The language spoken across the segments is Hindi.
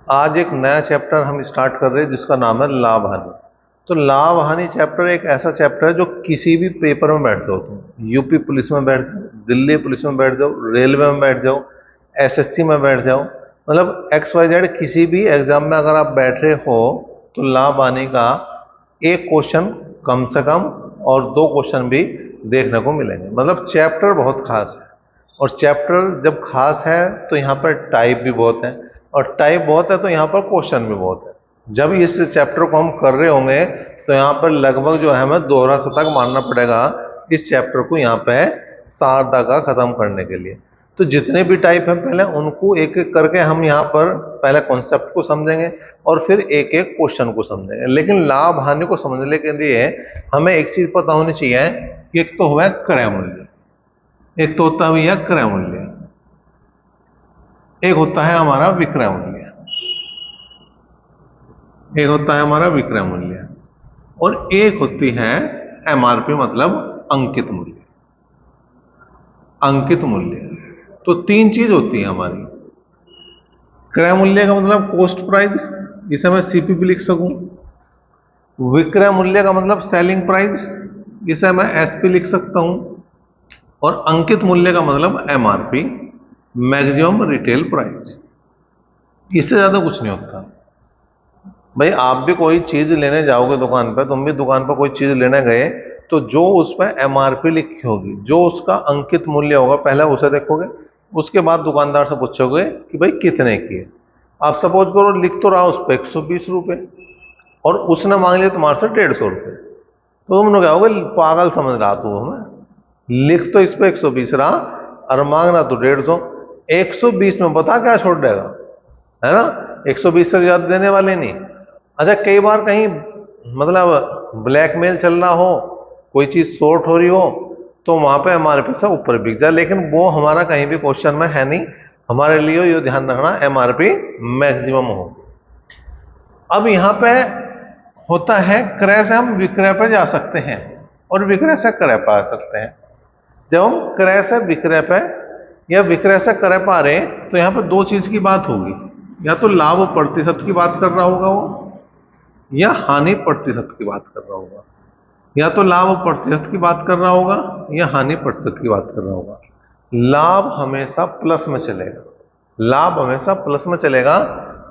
आज एक नया चैप्टर हम स्टार्ट कर रहे हैं जिसका नाम है लाभ हानि। तो लाभ हानि चैप्टर एक ऐसा चैप्टर है जो किसी भी पेपर में बैठ जाओ, तुम यूपी पुलिस में बैठ जाओ, दिल्ली पुलिस में बैठ जाओ, रेलवे में बैठ जाओ, एसएससी में बैठ जाओ, मतलब एक्स वाई जेड किसी भी एग्जाम में अगर आप बैठ रहे हो तो लाभ हानि का एक क्वेश्चन कम से कम और दो क्वेश्चन भी देखने को मिलेंगे। मतलब चैप्टर बहुत खास है, और चैप्टर जब खास है तो यहाँ पर टाइप भी बहुत है, और टाइप बहुत है तो यहाँ पर क्वेश्चन भी बहुत है। जब इस चैप्टर को हम कर रहे होंगे तो यहाँ पर लगभग जो है हमें दोहरा शतक मारना पड़ेगा इस चैप्टर को यहाँ पे सारदा का खत्म करने के लिए। तो जितने भी टाइप हैं पहले उनको एक एक करके हम यहाँ पर पहले कॉन्सेप्ट को समझेंगे और फिर एक एक क्वेश्चन को समझेंगे। लेकिन लाभ हानि को समझने के लिए हमें एक चीज पता होनी चाहिए कि एक तो हुआ है क्रय मूल्य, एक तो होता है भैया क्रय मूल्य, एक होता है हमारा विक्रय मूल्य, एक होता है हमारा विक्रय मूल्य, और एक होती है एमआरपी मतलब अंकित मूल्य। अंकित मूल्य तो तीन चीज होती है हमारी। क्रय मूल्य का मतलब कॉस्ट प्राइस, जिसे मैं सीपीपी लिख सकूं। विक्रय मूल्य का मतलब सेलिंग प्राइस, जिसे मैं एसपी लिख सकता हूं। और अंकित मूल्य का मतलब एमआरपी, मैक्सिमम रिटेल प्राइस। इससे ज्यादा कुछ नहीं होता भाई। आप भी कोई चीज लेने जाओगे दुकान पर, तुम भी दुकान पर कोई चीज लेने गए तो जो उस पर एमआरपी लिखी होगी, जो उसका अंकित मूल्य होगा, पहले उसे देखोगे, उसके बाद दुकानदार से पूछोगे कि भाई कितने की है। आप सपोज करो लिख तो रहा उस पर 120 रुपये और उसने मांग लिया तुम्हारे से 150 रुपये, तो तुमने क्या होगा, पागल समझ रहा तू हमें, लिख तो इस पर 120 रहा और मांगना तो 150। 120 में बता क्या छोड़ देगा, है ना। 120 से ज्यादा देने वाले नहीं। अच्छा, कई बार कहीं मतलब ब्लैकमेल चल रहा हो, कोई चीज शॉर्ट हो रही हो, तो वहां पे एमआरपी से ऊपर बिक जाए, लेकिन वो हमारा कहीं भी क्वेश्चन में है नहीं। हमारे लिए ये ध्यान रखना एमआरपी मैक्सिमम हो। अब यहां पे होता है क्रय से हम विक्रय पे जा सकते हैं और विक्रय से क्रय पे आ सकते हैं। जब हम क्रय से विक्रय पे या विक्रय से क्रय पे आ रहे हैं तो यहां पर दो चीज की बात होगी, या तो लाभ प्रतिशत की बात कर रहा होगा वो, या हानि प्रतिशत की बात कर रहा होगा। या तो लाभ प्रतिशत की बात कर रहा होगा या हानि प्रतिशत की बात कर रहा होगा। लाभ हमेशा प्लस में चलेगा, लाभ हमेशा प्लस में चलेगा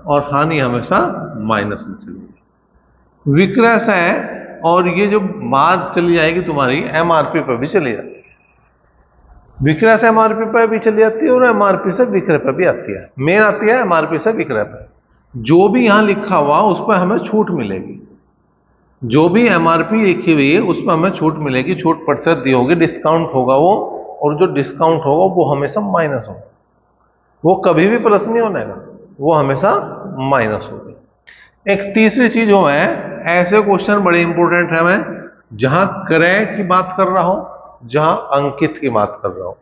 और हानि हमेशा माइनस में चलेगी। विक्रय से और ये जो बात चली जाएगी तुम्हारी एमआरपी पर भी चली जाती है, विक्रय से एमआरपी पर भी चली जाती है और एमआरपी से विक्रय पर भी आती है। मेन आती है एमआरपी से विक्रय पर। जो भी यहां लिखा हुआ उस पर हमें छूट मिलेगी, जो भी एमआरपी लिखी हुई है उस पर हमें छूट मिलेगी, छूट प्रतिशत दी होगी, डिस्काउंट होगा वो, और जो डिस्काउंट होगा वो हमेशा माइनस होगा, वो कभी भी प्लस नहीं होने का, वो हमेशा माइनस होगी। एक तीसरी चीज हो है, ऐसे क्वेश्चन बड़े इंपॉर्टेंट है, मैं जहां क्रय की बात कर रहा हूं, जहां अंकित की बात कर रहा हूं,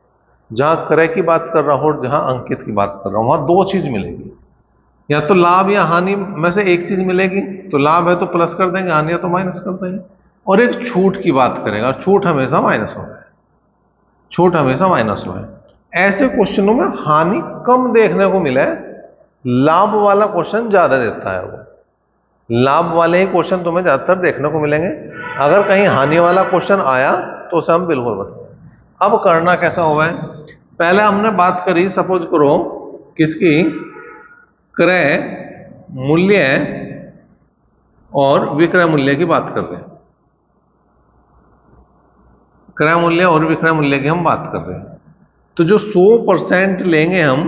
जहां क्रय की बात कर रहा हूं और जहां अंकित की बात कर रहा हूं, वहां दो चीज मिलेगी, या तो लाभ या हानि में से एक चीज मिलेगी। तो लाभ है तो प्लस कर देंगे, हानि है तो माइनस कर देंगे। और एक छूट की बात करेगा, छूट हमेशा माइनस होगा, छूट हमेशा माइनस होगा। ऐसे क्वेश्चनों में हानि कम देखने को मिले, लाभ वाला क्वेश्चन ज्यादा देता है वो। लाभ वाले ही क्वेश्चन तुम्हें ज्यादातर देखने को मिलेंगे। अगर कहीं हानि वाला क्वेश्चन आया तो उसे हम बिल्कुल बताएंगे। अब करना कैसा हुआ है, पहले हमने बात करी, सपोज करो किसकी, क्रय मूल्य और विक्रय मूल्य की बात कर रहे हैं। क्रय मूल्य और विक्रय मूल्य की हम बात कर रहे हैं। तो जो 100% लेंगे हम,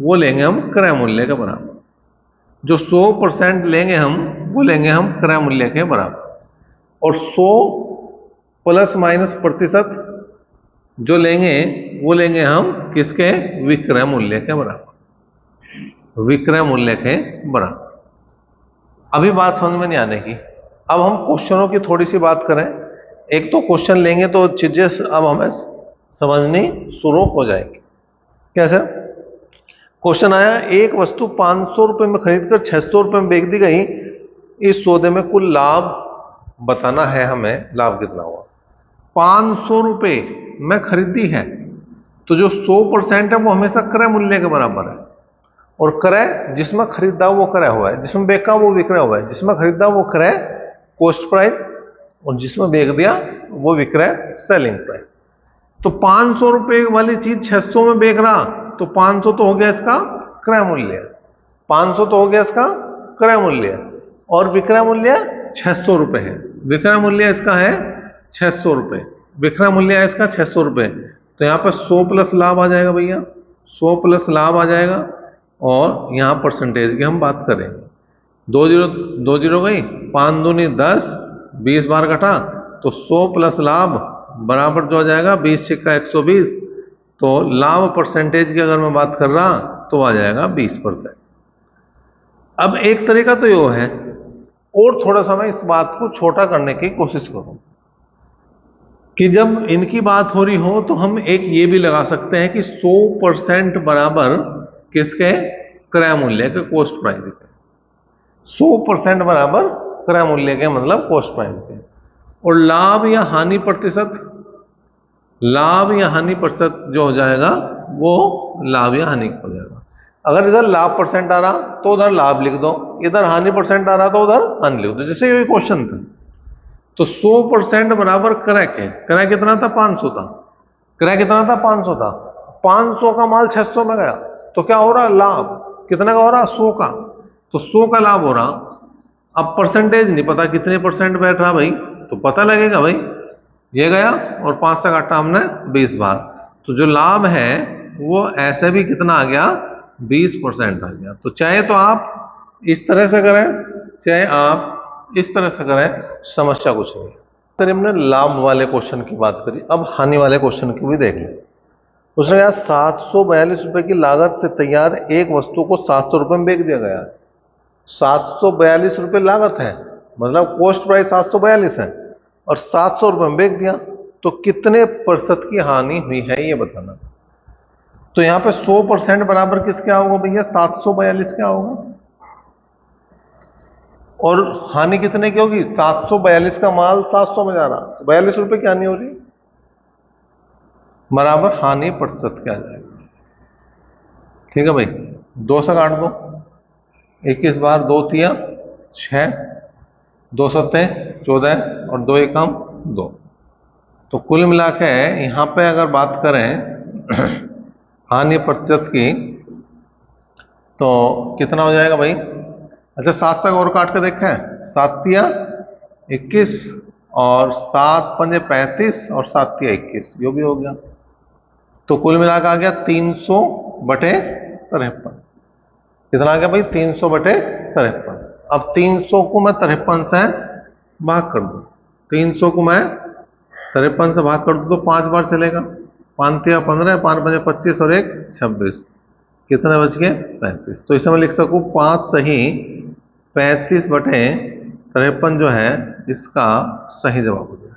वो लेंगे हम क्रय मूल्य के बराबर। जो 100% लेंगे हम, वो लेंगे हम क्रय मूल्य के बराबर। और 100 प्लस माइनस प्रतिशत जो लेंगे वो लेंगे हम किसके, विक्रय मूल्य के बराबर, विक्रय मूल्य के बराबर। अभी बात समझ में नहीं आने की। अब हम क्वेश्चनों की थोड़ी सी बात करें। एक तो क्वेश्चन लेंगे तो चीजें अब हमें समझनी शुरू हो जाएगी। कैसे, क्वेश्चन आया, एक वस्तु 500 रुपए में खरीदकर 600 रुपए में बेच दी गई, इस सौदे में कुल लाभ बताना है हमें, लाभ कितना हुआ। 500 रुपए में खरीदी है तो जो 100% है वो हमेशा क्रय मूल्य के बराबर है, और क्रय जिसमें खरीदा वो क्रय हुआ है, जिसमें बेचा वो विक्रय हुआ है, जिसमें खरीदा वो क्रय कॉस्ट प्राइस, और जिसमें बेच दिया वो विक्रय सेलिंग प्राइस। तो 500 रुपए वाली चीज 600 में बेच रहा, तो 500 तो हो गया इसका क्रय मूल्य, 500 तो हो गया इसका क्रय मूल्य, और विक्रय मूल्य 600 रुपए है। विक्रय मूल्य इसका है 600 रुपए, विक्रय मूल्य है इसका 600 रुपए। तो यहाँ पर 100 प्लस लाभ आ जाएगा भैया, 100 प्लस लाभ आ जाएगा, और यहाँ परसेंटेज की हम बात करेंगे। 2 जीरो गई, 5 दूनी 10, 20 बार घटा, तो 100 प्लस लाभ बराबर जो आ जाएगा 20 छिक्का 120। तो लाभ परसेंटेज की अगर मैं बात कर रहा तो आ जाएगा 20%। अब एक तरीका तो यो है, और थोड़ा सा मैं इस बात को छोटा करने की कोशिश करूं कि जब इनकी बात हो रही हो तो हम एक ये भी लगा सकते हैं कि 100% बराबर किसके, क्रय मूल्य के, कॉस्ट प्राइस के। 100% बराबर क्रय मूल्य के मतलब कॉस्ट प्राइस के। और लाभ या हानि प्रतिशत, लाभ या हानि प्रतिशत जो हो जाएगा वो लाभ या हानि हो जाएगा। अगर इधर लाभ परसेंट आ रहा तो उधर लाभ लिख दो, इधर हानि परसेंट आ रहा तो उधर हानि लिख दो, जैसे ये क्वेश्चन था। तो 100% बराबर क्रय के, क्रय कितना था 500 था, क्रय कितना था 500 था, 500 का माल 600 में गया, तो क्या हो रहा, लाभ कितने का हो रहा, 100 का। तो 100 का लाभ हो रहा। अब परसेंटेज नहीं पता कितने परसेंट बैठ रहा भाई, तो पता लगेगा भाई, ये गया और 5 से काटा हमने 20 बार, तो जो लाभ है वो ऐसे भी कितना आ गया, 20% आ गया। तो चाहे तो आप इस तरह से करें, चाहे आप इस तरह से करें, समस्या कुछ नहीं। फिर हमने लाभ वाले क्वेश्चन की बात करी, अब हानि वाले क्वेश्चन की भी देख लें। उसने कहा 742 रुपए की लागत से तैयार एक वस्तु को 700 रुपए में बेच दिया गया। 742 रुपए लागत है, मतलब कॉस्ट प्राइस 742 है, और 700 रुपए में बेच दिया, तो कितने प्रतिशत की हानि हुई है ये बताना। तो यहां पे 100% बराबर किस क्या होगा भैया, 742 क्या होगा, और हानि कितने की होगी, 742 का माल 700 में जा रहा, तो 42 रुपए की हानि हो रही, बराबर हानि प्रतिशत क्या आ जाएगा। ठीक है भाई, 2 से काट दो, 21 बार 2 तिया 6, 2 सत्ते 14, और 2 एकम 2। तो कुल मिला के यहां पे अगर बात करें हानि प्रतिशत की, तो कितना हो जाएगा भाई। अच्छा 7 तक और काट के देखें, 7 तिया 21, और 7 पंजे 35, और 7 तिया 21, यो भी हो गया। तो कुल मिलाकर आ गया 300 बटे 53। कितना आ गया भाई, 300 बटे 53। अब 300 को मैं 53 से भाग कर दूं, 300 को मैं 53 से भाग कर दूं तो 5 बार चलेगा, 5 तिया 15, 5 पंजे 25, और 1 26, कितने बच गए 35। तो इसे मैं लिख सकूं 5 सही 35 बटे 53 जो है इसका सही जवाब हो जाएगा।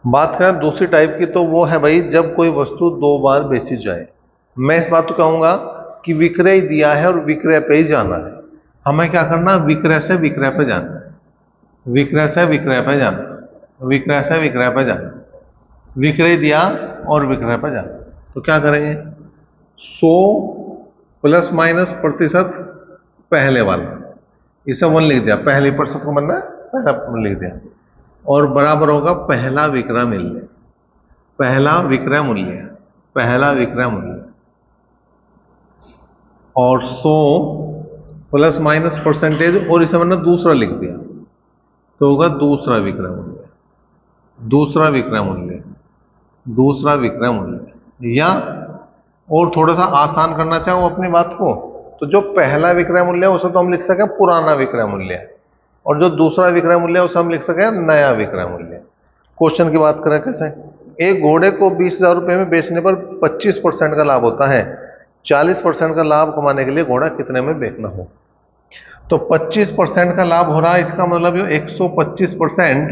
बात करें दूसरी टाइप की, तो वो है भाई जब कोई वस्तु 2 बार बेची जाए। मैं इस बात को कहूंगा कि विक्रय दिया है और विक्रय पे ही जाना है, हमें क्या करना, विक्रय से विक्रय पे जाना है, विक्रय से विक्रय पे जाना, विक्रय से विक्रय पे जाना, विक्रय दिया और विक्रय पे जाना। तो क्या करेंगे, 100 प्लस माइनस प्रतिशत पहले वाला, इसे 1 लिख दिया, पहले प्रतिशत को बनना पहला लिख दिया, और बराबर होगा पहला विक्रय मूल्य, पहला विक्रय मूल्य, पहला विक्रय मूल्य, और 100 प्लस माइनस परसेंटेज, और इसे मैंने दूसरा लिख दिया, तो होगा दूसरा विक्रय मूल्य, दूसरा विक्रय मूल्य, दूसरा विक्रय मूल्य। या और थोड़ा सा आसान करना चाहो अपनी बात को, तो जो पहला विक्रय मूल्य है उसे तो हम लिख सके पुराना विक्रय मूल्य, और जो दूसरा विक्रय मूल्य है उसे हम लिख सके नया विक्रय मूल्य। क्वेश्चन की बात करें कैसे, एक घोड़े को 20,000 रुपए में बेचने पर 25% का लाभ होता है, 40% का लाभ कमाने के लिए घोड़ा कितने में बेचना हो। तो 25% का लाभ हो रहा है, इसका मतलब 125%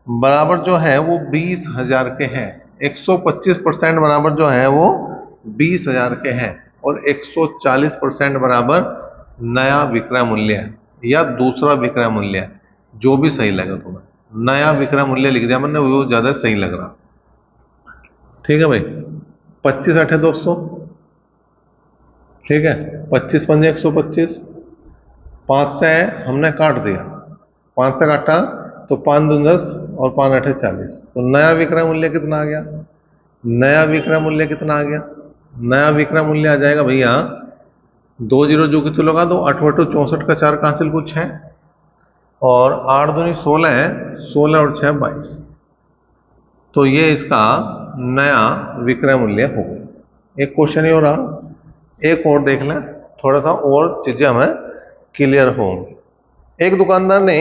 बराबर जो है वो 20,000 के हैं, 125% बराबर जो है वो 20,000 के हैं, और 140% बराबर नया विक्रय मूल्य है या दूसरा विक्रय मूल्य है, जो भी सही लगा तुम्हें। नया विक्रय मूल्य लिख दिया मैंने, वो ज्यादा सही लग रहा। ठीक है भाई, 25 8 200, ठीक है, 25 पंजे 125, 5 से हमने काट दिया, 5 से काटा तो 5 दूनी 10 और 5 8 40। तो नया विक्रय मूल्य कितना आ गया? नया विक्रय मूल्य कितना आ गया? नया विक्रय मूल्य आ जाएगा भैया, 2 जीरो जो कि तो लगा दो, 8 बटो 64 का 4 का हासिल कुछ है, और 8 दूनी 16 है, 16 और 6 22। तो ये इसका नया विक्रय मूल्य हो गया। एक क्वेश्चन ही हो रहा, एक और देख लें, थोड़ा सा और चीजें हमें क्लियर होंगी। एक दुकानदार ने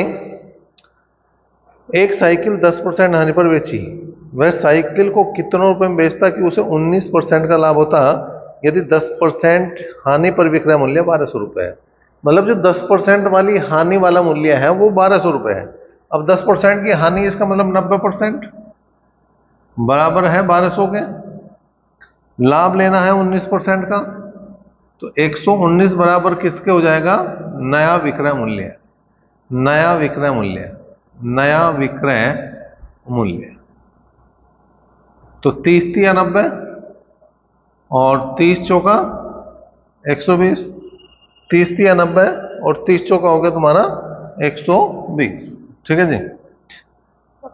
एक साइकिल 10% हानि पर बेची। वह साइकिल को कितनों रुपए में बेचता कि उसे 19% का लाभ होता यदि 10% हानि पर विक्रय मूल्य 1200 रुपए है। मतलब जो 10% वाली हानि वाला मूल्य है वो 1200 रुपए है। अब 10% की हानि, इसका मतलब 90% बराबर है 1200 के। लाभ लेना है 19% का, तो 119 बराबर किसके हो जाएगा? नया विक्रय मूल्य। नया विक्रय मूल्य, नया विक्रय मूल्य। तो 30 या 90 और 30 चौका 120, 30 या 90 और 30 चौका हो गया तुम्हारा 120। ठीक है जी।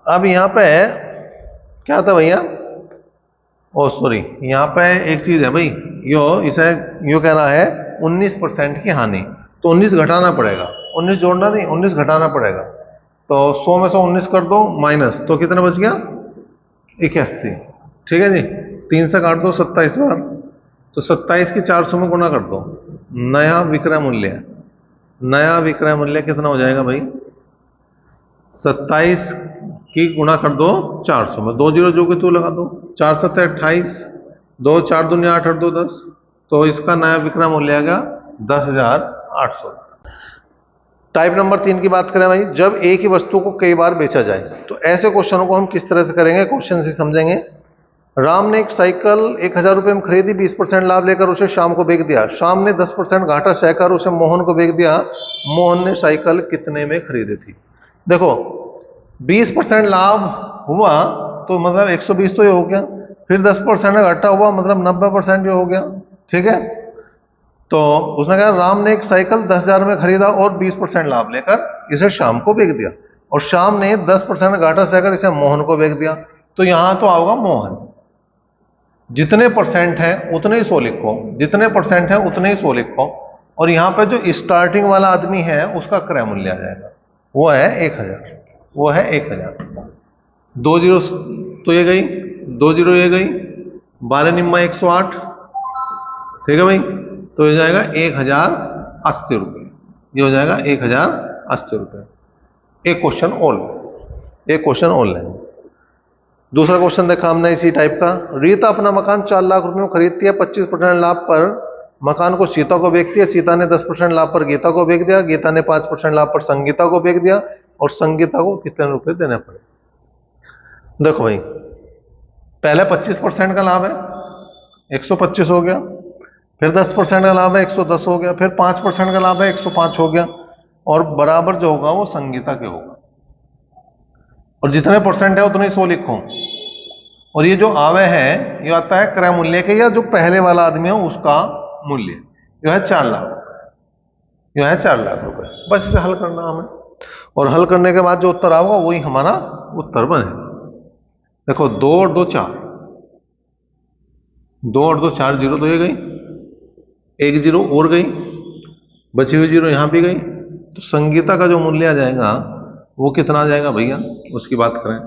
अब यहां पे क्या था भैया? ओ सॉरी, यहाँ पे एक चीज है भाई, इसे यो कह रहा है 19% की हानि, तो 19 घटाना पड़ेगा, 19 जोड़ना नहीं, 19 घटाना पड़ेगा। तो 100 में से 19 कर दो माइनस, तो कितना बच गया? 81। ठीक है जी। 3 से काट दो 27 बार, तो 27 की 400 में गुना कर दो। नया विक्रय मूल्य, नया विक्रय मूल्य कितना हो जाएगा भाई? 27 की गुणा कर दो 400 में, 2 जीरो जो कि तू लगा दो, 4 सत्ते 28, 2 4 दूनी 8 8 2 10। तो इसका नया विक्रय मूल्य आएगा 10,800। टाइप नंबर 3 की बात करें भाई, जब एक ही वस्तु को कई बार बेचा जाए तो ऐसे क्वेश्चनों को हम किस तरह से करेंगे? क्वेश्चन से समझेंगे। राम ने एक साइकिल 1000 रुपए में खरीदी, 20% लाभ लेकर उसे शाम को बेच दिया। शाम ने 10% घाटा सहकर उसे मोहन को बेच दिया। मोहन ने साइकिल कितने में खरीदी थी? देखो, 20% लाभ हुआ तो मतलब 120 तो ये हो गया, फिर 10% घाटा हुआ मतलब 90% ये हो गया। ठीक है, तो उसने कहा राम ने एक साइकिल 10,000 में खरीदा और 20% लाभ लेकर इसे शाम को बेच दिया, और शाम ने 10% घाटा सहकर इसे मोहन को बेच दिया। तो यहां तो आओगा मोहन, जितने परसेंट है उतने ही 100 लिखो, जितने परसेंट है उतने ही 100 लिखो, और यहां पे जो स्टार्टिंग वाला आदमी है उसका क्रय मूल्य आ जाएगा, वो है 1000, वो है 1000। 2 जीरो तो ये गई, 2 जीरो ये गई, 12 निम्मा 108। ठीक है भाई, तो ये जाएगा 1080 रुपये, ये हो जाएगा 1080 रुपये। एक क्वेश्चन और, एक क्वेश्चन और लेंगे। दूसरा क्वेश्चन देखा हमने इसी टाइप का। रीता अपना मकान 4 लाख रुपए में खरीदती है, 25% लाभ पर मकान को सीता को बेचती है। सीता ने 10% लाभ पर गीता को बेच दिया। गीता ने 5% लाभ पर संगीता को बेच दिया, और संगीता को कितने रुपए देने पड़े? देखो भाई, पहले 25% का लाभ है 125 हो गया, फिर 10% का लाभ है 110 हो गया, फिर 5% का लाभ है 105 हो गया, और बराबर जो होगा वो संगीता के होगा, और जितने परसेंट है उतने 100 लिखो। और ये जो आवे है ये आता है क्रय मूल्य के, या जो पहले वाला आदमी है उसका मूल्य, जो है 4 लाख रुपए, जो है 4 लाख रुपए। बस इसे हल करना हमें, और हल करने के बाद जो उत्तर आएगा वही हमारा उत्तर बनेगा। देखो, 2 और 2 4, 2 और 2 4 जीरो तो ये गई, एक जीरो और गई, बची हुई जीरो यहां भी गई। तो संगीता का जो मूल्य आ जाएगा वो कितना आ जाएगा भैया? उसकी बात करें,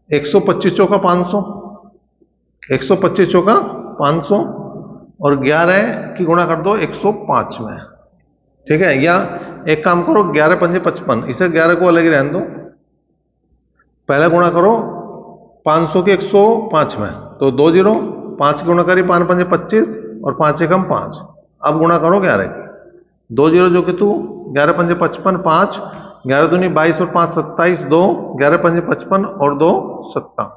125 चौका 500, 125 चौका 500, और 11 की गुणा कर दो 105 में। ठीक है, या एक काम करो, 11 पंजे 55, इसे 11 को अलग ही रहने दो, पहले गुणा करो 500 के 105 में, तो 2 जीरो, 5 की गुणा करी 5 पंजे 25 और 5 एकम 5। अब गुणा करो 11 की, 2 जीरो जो कि तू, 11 पंजे 55, 5, 11 दूनी 22 और 5 27, 2, 11 पंजे 55 और 2 57।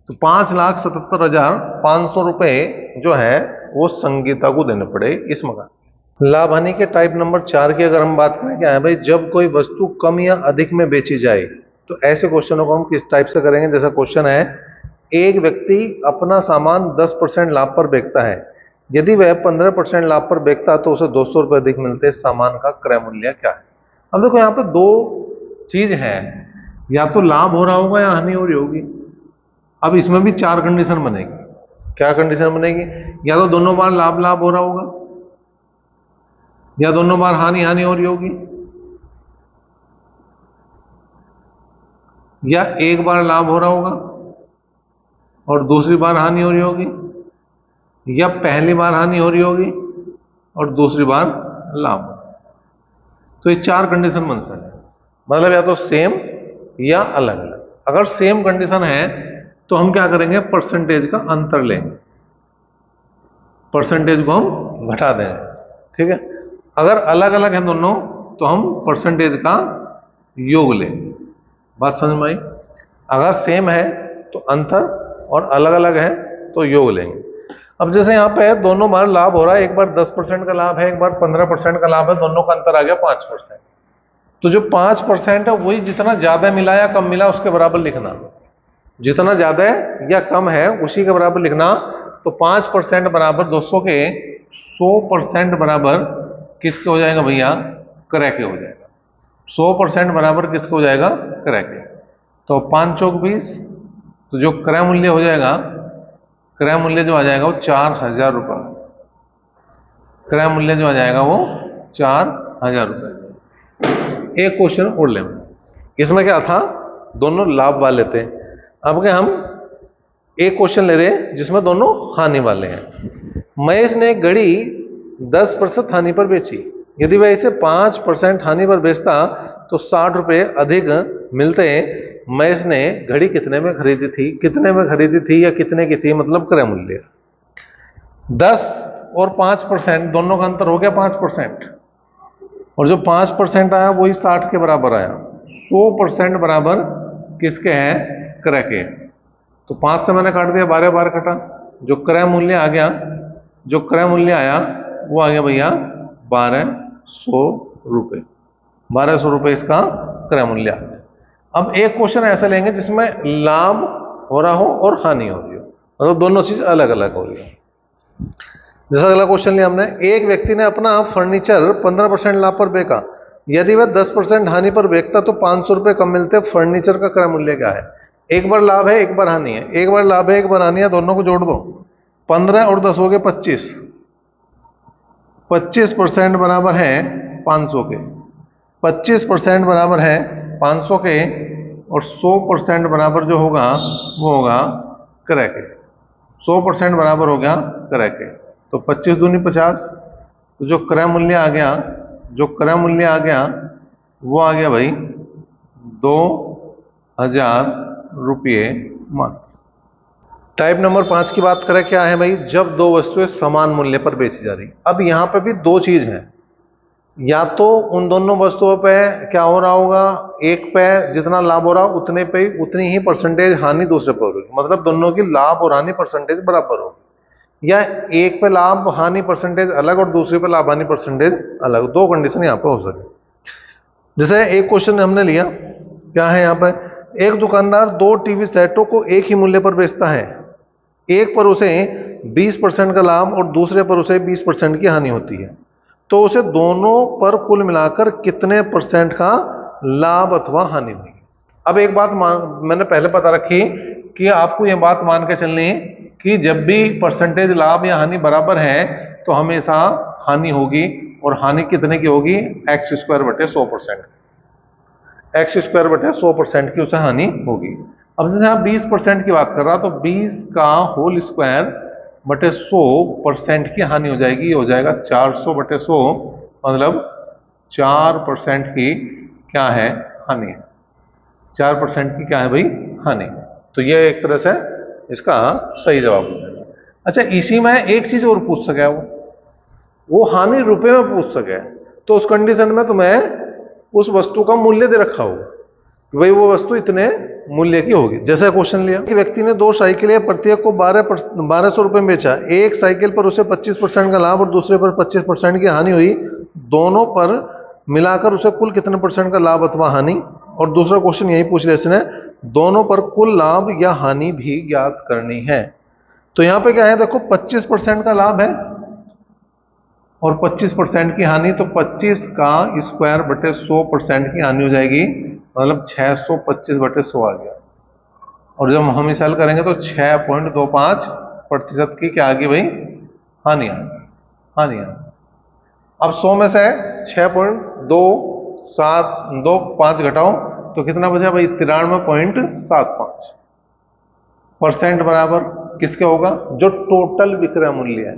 तो 5,77,500 रुपए जो है वो संगीता को देने पड़े इस मकान। लाभ हानि के टाइप नंबर 4 की अगर हम बात करें, क्या है भाई? जब कोई वस्तु कम या अधिक में बेची जाए तो ऐसे क्वेश्चनों को हम किस टाइप से करेंगे? जैसा क्वेश्चन है, एक व्यक्ति अपना सामान 10% लाभ पर बेचता है, यदि वह 15% लाभ पर बेचता तो उसे 200 रुपये अधिक मिलते, सामान का क्रय मूल्य क्या है? अब देखो यहाँ पे दो चीज है, या तो लाभ हो रहा होगा या हानि हो रही होगी। अब इसमें भी चार कंडीशन बनेगी। क्या कंडीशन बनेगी? या तो दोनों बार लाभ लाभ हो रहा होगा, या दोनों बार हानि हानि हो रही होगी, या एक बार लाभ हो रहा होगा और दूसरी बार हानि हो रही होगी, या पहली बार हानि हो रही होगी और दूसरी बार लाभ। तो ये चार कंडीशन बन सकते हैं, मतलब या तो सेम या अलग अलग। अगर सेम कंडीशन है तो हम क्या करेंगे, परसेंटेज का अंतर लेंगे, परसेंटेज को हम घटा देंगे, ठीक है। अगर अलग अलग है दोनों तो हम परसेंटेज का योग लेंगे। बात समझ में आई? अगर सेम है तो अंतर, और अलग अलग है तो योग लेंगे। अब जैसे यहाँ पे दोनों बार लाभ हो रहा है, एक बार 10% का लाभ है, एक बार 15% का लाभ है, दोनों का अंतर आ गया 5%। तो जो 5% है वही जितना ज्यादा मिला या कम मिला उसके बराबर लिखना, जितना ज्यादा है या कम है उसी के बराबर लिखना। तो 5% बराबर 200 के 100% बराबर किसके हो जाएगा भैया? क्रय के हो जाएगा। 100% बराबर किसके हो जाएगा? क्रय के। तो 5 चौक 20, तो जो क्रय मूल्य हो जाएगा, क्रय मूल्य जो आ जाएगा वो 4000 रुपये। क्रय मूल्य जो आ जाएगा वो 4000 रुपये। एक क्वेश्चन और लें, इसमें क्या था, दोनों लाभ वाले थे। अब क्या हम एक क्वेश्चन ले रहे हैं जिसमें दोनों हानि वाले हैं। महेश ने घड़ी 10% हानि पर बेची, यदि वह इसे 5% हानि पर बेचता तो 60 रुपये अधिक मिलते। महेश ने घड़ी कितने में खरीदी थी? कितने में खरीदी थी या कितने की थी, मतलब क्रय मूल्य। 10 और 5% दोनों का अंतर हो गया 5%, और जो 5% आया वही 60 के बराबर आया। 100% बराबर किसके हैं? क्रय के। तो 5 से मैंने काट दिया, 12 बार कटा, जो क्रय मूल्य आ गया, जो क्रय मूल्य आया वो आ गया भैया 1200 रुपये। 1200 रुपये इसका क्रय मूल्य आ गया। अब एक क्वेश्चन ऐसा लेंगे जिसमें लाभ हो रहा हो और हानि हो रही हो, मतलब दोनों चीज अलग अलग हो रही हो। जैसा अगला क्वेश्चन लिया हमने, एक व्यक्ति ने अपना फर्नीचर 15% लाभ पर बेचा, यदि वह 10% हानि पर बेचता तो 500 रुपये कम मिलते। फर्नीचर का क्रय मूल्य क्या है? एक बार लाभ है, एक बार हानि है, एक बार लाभ है, एक बार हानि है, दोनों को जोड़ दो। 15 और 10 हो गए 25। 25% बराबर है 500 के, 25% बराबर है 500 के, और 100% बराबर जो होगा वो होगा क्रय के। 100% बराबर हो गया क्रय के। तो 25 दूनी 50, तो जो क्रय मूल्य आ गया, जो क्रय मूल्य आ गया वो आ गया भाई 2000 रुपये मात्र। टाइप नंबर 5 की बात करें, क्या है भाई? जब दो वस्तुएं समान मूल्य पर बेची जा रही। अब यहां पे भी दो चीज है, या तो उन दोनों वस्तुओं पे क्या हो रहा होगा, एक पे जितना लाभ हो रहा उतने पे उतनी ही परसेंटेज हानि दूसरे पे हो रही, मतलब दोनों की लाभ और हानि परसेंटेज बराबर होगी, या एक पे लाभ हानि परसेंटेज अलग और दूसरे पे लाभ हानि परसेंटेज अलग। दो कंडीशन यहाँ पे हो सके। जैसे एक क्वेश्चन हमने लिया, क्या है यहाँ पर, एक दुकानदार दो टीवी सेटों को एक ही मूल्य पर बेचता है, एक पर उसे 20% का लाभ और दूसरे पर उसे 20% की हानि होती है, तो उसे दोनों पर कुल मिलाकर कितने परसेंट का लाभ अथवा हानि हुई? अब एक बात मैंने पहले पता रखी कि आपको यह बात मान के चलनी है कि जब भी परसेंटेज लाभ या हानि बराबर है तो हमेशा हानि होगी, और हानि कितने की होगी? x² बटे 100%। x² बटे 100% की उसे हानि होगी। अब जैसे आप 20% की बात कर रहा तो 20 का होल स्क्वायर बटे 100% की हानि हो जाएगी, हो जाएगा 400 बटे 100, मतलब 4% की क्या है? हानि है। 4% की क्या है भाई? हानि। तो ये एक तरह से इसका सही जवाब हो जाएगा। अच्छा, इसी में एक चीज और पूछ सके, वो हानि रुपए में पूछ सके, तो उस कंडीशन में तुम्हें उस वस्तु का मूल्य दे रखा होगा कि भाई वो वस्तु इतने मूल्य की होगी। जैसे क्वेश्चन लिया कि व्यक्ति ने दो साइकिलें प्रत्येक को 1200 रुपये में बेचा, एक साइकिल पर उसे 25% का लाभ और दूसरे पर 25% की हानि हुई, दोनों पर मिलाकर उसे कुल कितने परसेंट का लाभ अथवा हानि? और दूसरा क्वेश्चन यही पूछ लिया इसने, दोनों पर कुल लाभ या हानि भी ज्ञात करनी है। तो यहाँ पे क्या है, देखो 25% का लाभ है और 25% की हानि, तो 25 का स्क्वायर बटे 100% की हानि हो जाएगी, मतलब 625 बटे 100 आ गया। और जब हम इसे हल करेंगे तो 6.25% की क्या आ गई भाई, हानि आ गई, हानि आ गई। अब 100 में से 6.2725 घटाओ तो कितना बचा भाई, 93.75% बराबर किसके होगा, जो टोटल विक्रय मूल्य है।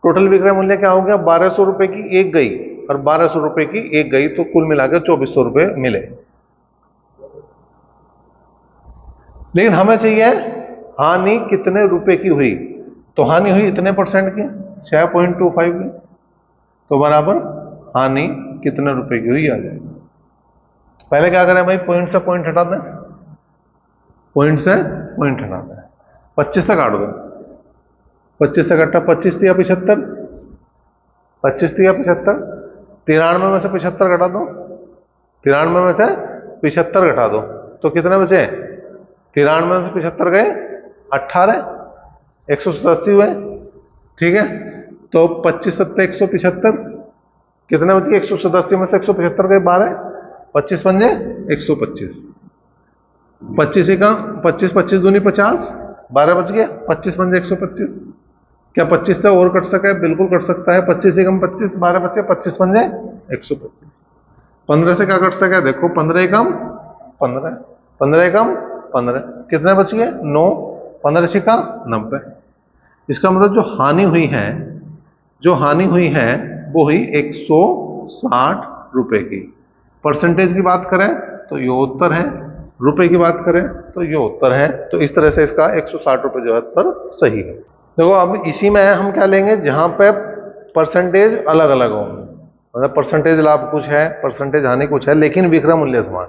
टोटल विक्रय मूल्य क्या हो गया, 1200 रुपए की एक गई और 1200 रुपए की एक गई, तो कुल मिलाकर 2400 रुपए मिले। लेकिन हमें चाहिए हानि कितने रुपए की हुई, तो हानि हुई इतने परसेंट की, 6.25 की, तो बराबर हानि कितने रुपए की हुई आ जाएगी। पहले क्या करें भाई, पॉइंट से पॉइंट हटा दें, पॉइंट से पॉइंट हटा दें, 25 से काट दो, 25 से कटा 25 दिया 75, 25 दिया 75, 93 में से 75 घटा दो, 93 में से 75 घटा दो तो कितने बचे, 93 में से 75 गए 18, 187 हुए, ठीक है। तो 25 सत्ते 175, कितने बच गए, 187 में से 175 गए 12, 25 पंजे 125, 25 ही कम 25, 25 दूनी 50, 12 बच गया, 25 पंजे 125। क्या 25 से और कट सका है, बिल्कुल कट सकता है, 25 ही कम 25, 12 बचे, 25 पंजे 125। 15 से क्या कट सका है, देखो 15 ही कम 15, 15 ही कम 15, कितने बच गए 9, 15 से का 90। इसका मतलब जो हानि हुई है, जो हानि हुई है वो हुई 160 रुपए की। परसेंटेज की बात करें तो ये उत्तर है, रुपए की बात करें तो ये उत्तर है। तो इस तरह से इसका 160 रुपए जो है उत्तर सही है। देखो अब इसी में हम क्या लेंगे, जहां पे परसेंटेज अलग अलग हो, मतलब परसेंटेज लाभ कुछ है, परसेंटेज हानि कुछ है, लेकिन विक्रय मूल्य समान।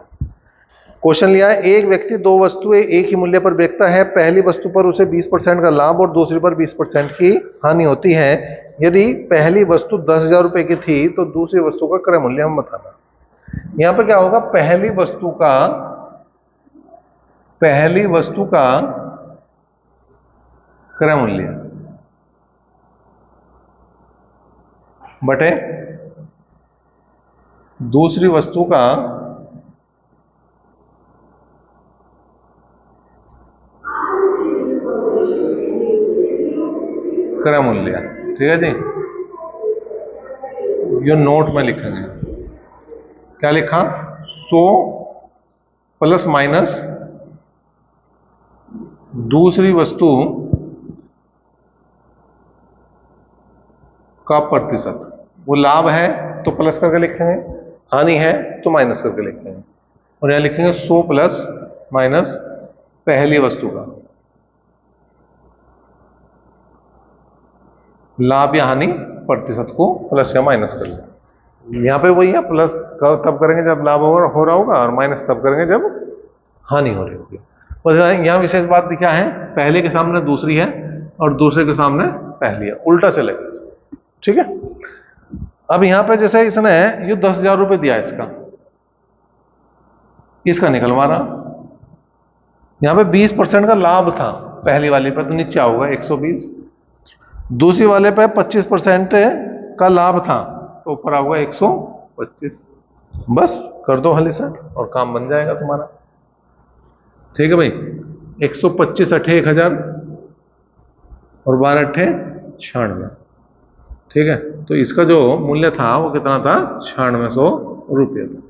क्वेश्चन लिया है, एक व्यक्ति दो वस्तुएं एक ही मूल्य पर बेचता है, पहली वस्तु पर उसे 20% का लाभ और दूसरी पर 20% की हानि होती है। यदि पहली वस्तु 10,000 रुपए की थी तो दूसरी वस्तु का क्रय मूल्य हम बताना। यहां पे क्या होगा, पहली वस्तु का क्रय मूल्य बटे दूसरी वस्तु का क्रय मूल्य, ठीक है जी। ये नोट में लिखेंगे, क्या लिखा, 100 प्लस माइनस दूसरी वस्तु का प्रतिशत। वो लाभ है तो प्लस करके लिखेंगे, हानि है तो माइनस करके लिखेंगे, और यहां लिखेंगे 100 प्लस माइनस पहली वस्तु का लाभ या हानि प्रतिशत को प्लस या माइनस कर लें। यहां पे वही है, प्लस तब करेंगे जब लाभ हो रहा होगा और माइनस तब करेंगे जब हानि हो रही होगी। और यहां विशेष बात क्या है, पहले के सामने दूसरी है और दूसरे के सामने पहली है, उल्टा चलेगा इसको, ठीक है। अब यहां पे जैसे इसने ये 10,000 रुपए दिया, इसका निकलवा रहा, यहां पे 20% का लाभ था पहली वाली पर, तो नीचे आओगा 120, दूसरी वाले पे 25% का लाभ था तो ऊपर आऊंगा 125। बस कर दो हल इसे और काम बन जाएगा तुम्हारा, ठीक है भाई। 125 अठे 1000 और 12 अठे 96, ठीक है। तो इसका जो मूल्य था वो कितना था, 9600 रुपये था,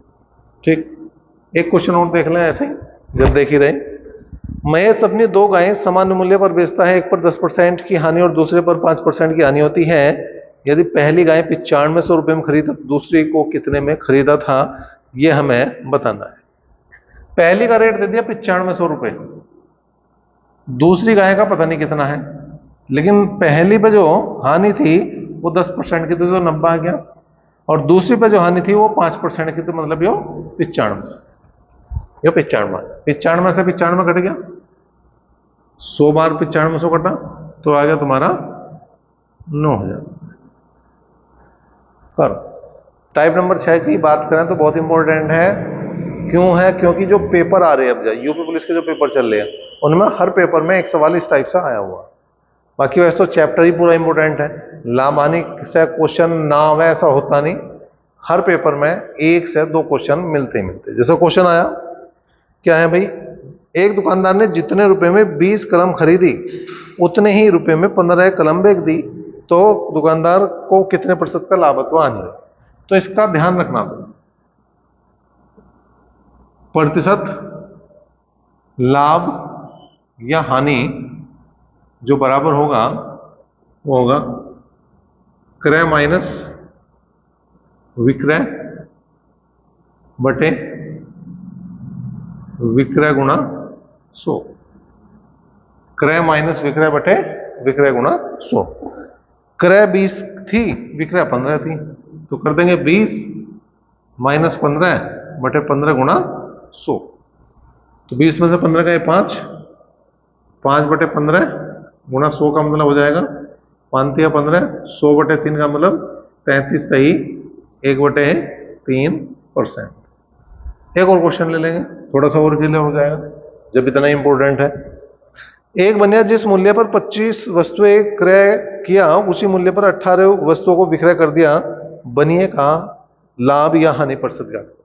ठीक। एक क्वेश्चन और देख लें ऐसे ही, जब देख ही रहे। महेश अपनी दो गायें सामान्य मूल्य पर बेचता है, एक पर 10% की हानि और दूसरे पर 5% की हानि होती है। यदि पहली गाय 9500 रुपये में खरीदा तो दूसरी को कितने में खरीदा था, यह हमें बताना है। पहली का रेट दे दिया 9500 रुपये, दूसरी गाय का पता नहीं कितना है, लेकिन पहली पे जो हानि थी वो 10% की थी तो 90 आ गया, और दूसरी पे जो हानि थी वो 5% की, तो मतलब यो 95, ये 95 से 95 कट गया, 100 बार 9500 कटा तो आ गया तुम्हारा 9000। करो। टाइप नंबर 6 की बात करें तो बहुत इंपॉर्टेंट है। क्यों है, क्योंकि जो पेपर आ रहे हैं अब यूपी पुलिस के जो पेपर चल रहे हैं उनमें हर पेपर में एक सवाल इस टाइप से आया हुआ, बाकी वैसे तो चैप्टर ही पूरा इंपॉर्टेंट है, लाभ हानि से क्वेश्चन ना आवे ऐसा होता नहीं, हर पेपर में 1 से 2 क्वेश्चन मिलते ही मिलते। जैसे क्वेश्चन आया क्या है भाई, एक दुकानदार ने जितने रुपए में 20 कलम खरीदी उतने ही रुपए में 15 कलम बेच दी, तो दुकानदार को कितने प्रतिशत का लाभ अथवा हानि है। तो इसका ध्यान रखना, तो प्रतिशत लाभ या हानि जो बराबर होगा वो होगा क्रय माइनस विक्रय बटे विक्रय गुणा 100। क्रय माइनस विक्रय बटे विक्रय गुणा 100। क्रय 20 थी, विक्रय 15 थी, तो कर देंगे 20 माइनस 15 बटे 15 गुणा 100। तो 20 में से 15 गए 5, 5 बटे 15 गुणा 100 का मतलब हो जाएगा 5 या 15, 100 बटे 3 का मतलब 33 सही 1 बटे 3%। एक और क्वेश्चन ले लेंगे, थोड़ा सा और क्लियर हो जाएगा जब इतना इंपॉर्टेंट है। एक बनिया जिस मूल्य पर 25 वस्तुएं क्रय किया उसी मूल्य पर 18 वस्तुओं को विक्रय कर दिया, बनिए का लाभ या हानि प्रतिशत ज्ञात करो।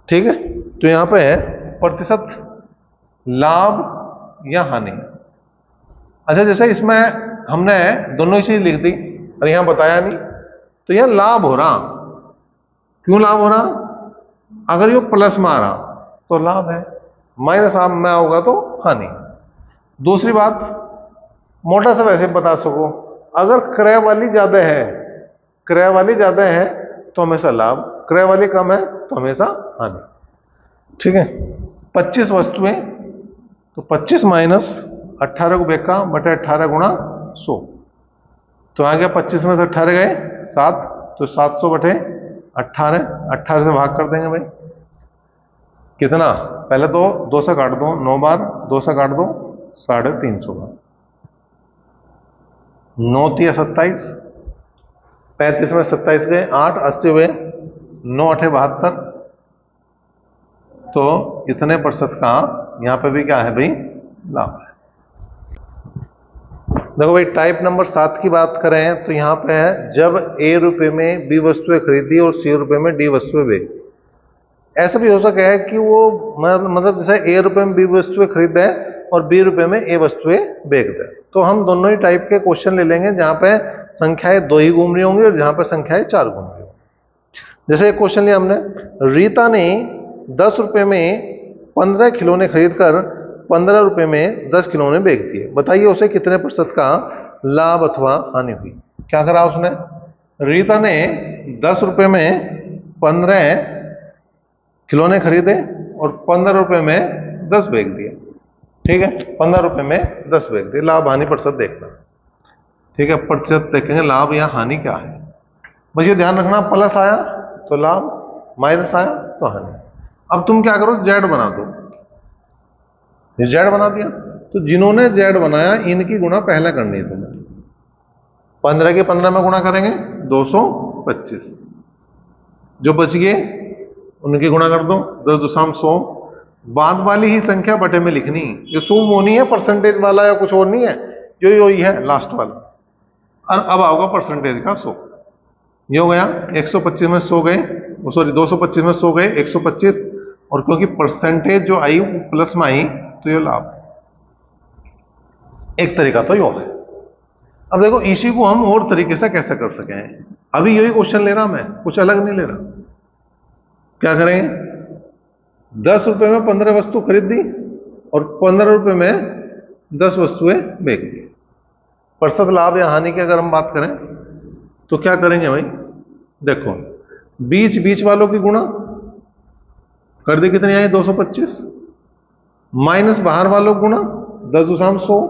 ठीक है, तो यहां पे है प्रतिशत लाभ या हानि। अच्छा, जैसे इसमें हमने दोनों ही चीज लिख दी और यहां बताया नहीं, तो यह लाभ हो रहा, क्यों लाभ हो रहा, अगर ये प्लस में आ रहा तो लाभ है, माइनस में होगा तो हानि। दूसरी बात, मोटा सा वैसे बता सको, अगर क्रय वाली ज्यादा है, क्रय वाली ज्यादा है तो हमेशा लाभ, क्रय वाली कम है तो हमेशा हानि। ठीक है, 25 वस्तुएं, तो 25 माइनस 18 को बेका बटे 18 गुणा 100, तो आ गया 25 में से 18 गए 7, तो 700 बटे 18, 18 से भाग कर देंगे भाई, कितना, पहले तो 2 से काट दो, 9 बार 2 से काट दो 350 बार, 9 तिया 27, 35 में 27 गए 8, 80 हुए, 9 8 72, तो इतने प्रतिशत का यहां पे भी क्या है भाई, लाभ है। देखो भाई, टाइप नंबर 7 की बात करें तो यहां पे है, जब A रुपए में B वस्तुएं खरीदी और C रुपए में D वस्तुएं बेची। ऐसा भी हो सके है कि वो मतलब जैसे A रुपए में B वस्तुएं खरीदे और B रुपए में A वस्तुएं बेच दे, तो हम दोनों ही टाइप के क्वेश्चन ले लेंगे जहां पे संख्याएं 2 ही घूम रही होंगी और जहां पे संख्याएं 4 घूम रही होंगी। जैसे एक क्वेश्चन लिया हमने, रीता ने 10 रुपए में 15 खिलौने खरीदकर 15 रुपए में 10 खिलौने बेच दिए, बताइए उसे कितने प्रतिशत का लाभ अथवा हानि हुई। क्या करा उसने, रीता ने 10 रुपए में 15 खिलौने खरीदे और 15 रुपए में 10 बेच दिए। ठीक है, 15 रुपए में 10 बेच दिए, लाभ हानि प्रतिशत देखना। ठीक है, प्रतिशत देखेंगे लाभ या हानि क्या है, बस ये ध्यान रखना, प्लस आया तो लाभ, माइनस आया तो हानि। अब तुम क्या करो, जेड बना दो, जेड बना दिया, तो जिन्होंने जेड बनाया इनकी गुणा पहले करनी है तुम्हें, 15 के 15 में गुणा करेंगे 225, जो बच गए उनकी गुणा कर दो, 10 दूसरा 100, बाद वाली ही संख्या बटे में लिखनी, ये सूम होनी है, परसेंटेज वाला या कुछ और नहीं है, जो यही है लास्ट वाला। और अब आओगा परसेंटेज का 100, ये हो गया 125 में 100 गए, सॉरी 225 में 100 गए 125, और क्योंकि परसेंटेज जो आई वो प्लस में आई तो ये लाभ। एक तरीका तो यो है। अब देखो इसी को हम और तरीके से कैसे कर सके हैं, अभी यही क्वेश्चन ले रहा मैं, कुछ अलग नहीं ले रहा। क्या करेंगे, 10 रुपए में 15 वस्तु खरीद दी और 15 रुपए में 10 वस्तुएं बेच दी। प्रतिशत लाभ या हानि की अगर हम बात करें तो क्या करेंगे भाई, देखो बीच बीच वालों की गुणा कर दी, कितनी आई 225, माइनस बाहर वालों की गुणा 10 दूसरा 100